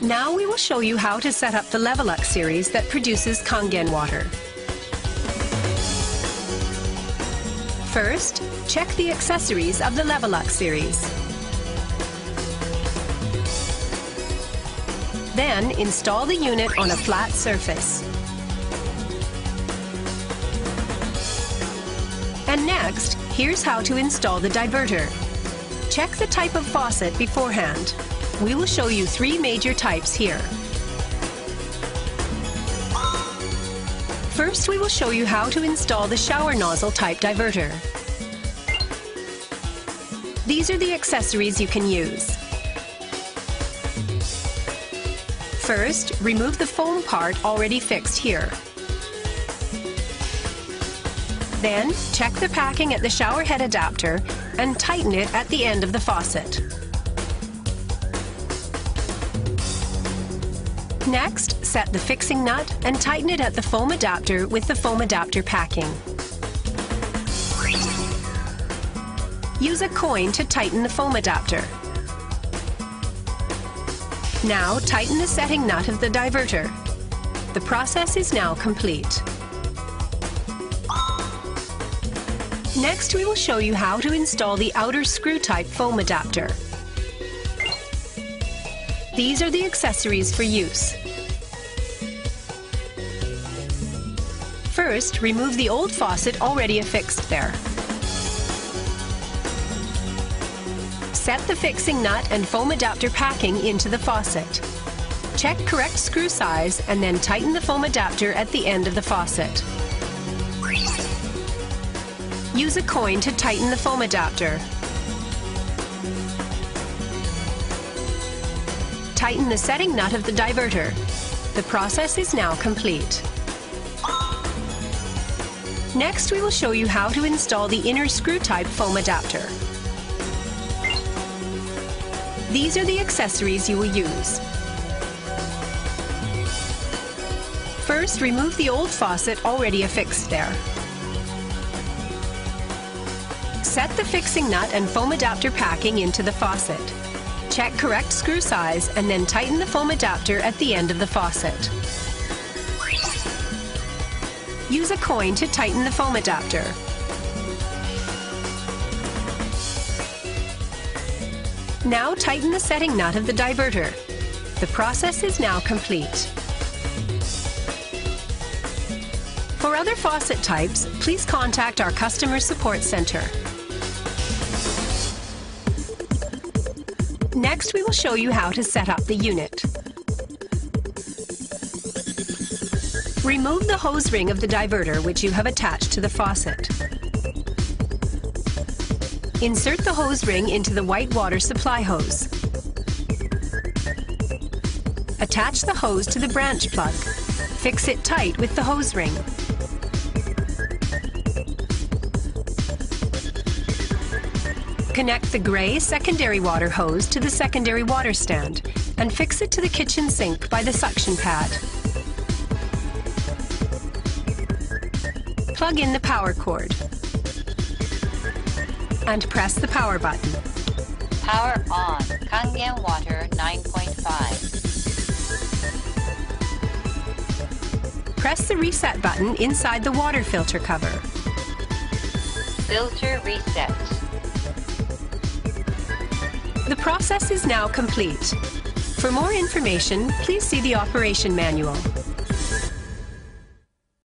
Now we will show you how to set up the Levelux series that produces Kangen water. First, check the accessories of the Levelux series. Then, install the unit on a flat surface. And next, here's how to install the diverter. Check the type of faucet beforehand. We will show you 3 major types here. First, we will show you how to install the shower nozzle type diverter. These are the accessories you can use. First, remove the foam part already fixed here. Then, check the packing at the shower head adapter and tighten it at the end of the faucet. Next, set the fixing nut and tighten it at the foam adapter with the foam adapter packing. Use a coin to tighten the foam adapter. Now, tighten the setting nut of the diverter. The process is now complete. Next, we will show you how to install the outer screw-type foam adapter. These are the accessories for use. First, remove the old faucet already affixed there. Set the fixing nut and foam adapter packing into the faucet. Check correct screw size and then tighten the foam adapter at the end of the faucet. Use a coin to tighten the foam adapter. Tighten the setting nut of the diverter. The process is now complete. Next, we will show you how to install the inner screw-type foam adapter. These are the accessories you will use. First, remove the old faucet already affixed there. Set the fixing nut and foam adapter packing into the faucet. Check correct screw size and then tighten the foam adapter at the end of the faucet. Use a coin to tighten the foam adapter. Now tighten the setting nut of the diverter. The process is now complete. For other faucet types, please contact our customer support center. Next, we will show you how to set up the unit. Remove the hose ring of the diverter which you have attached to the faucet. Insert the hose ring into the white water supply hose. Attach the hose to the branch plug. Fix it tight with the hose ring. Connect the gray secondary water hose to the secondary water stand and fix it to the kitchen sink by the suction pad. Plug in the power cord and press the power button. Power on. Kangen water 9.5. Press the reset button inside the water filter cover. Filter reset. The process is now complete. For more information, please see the operation manual.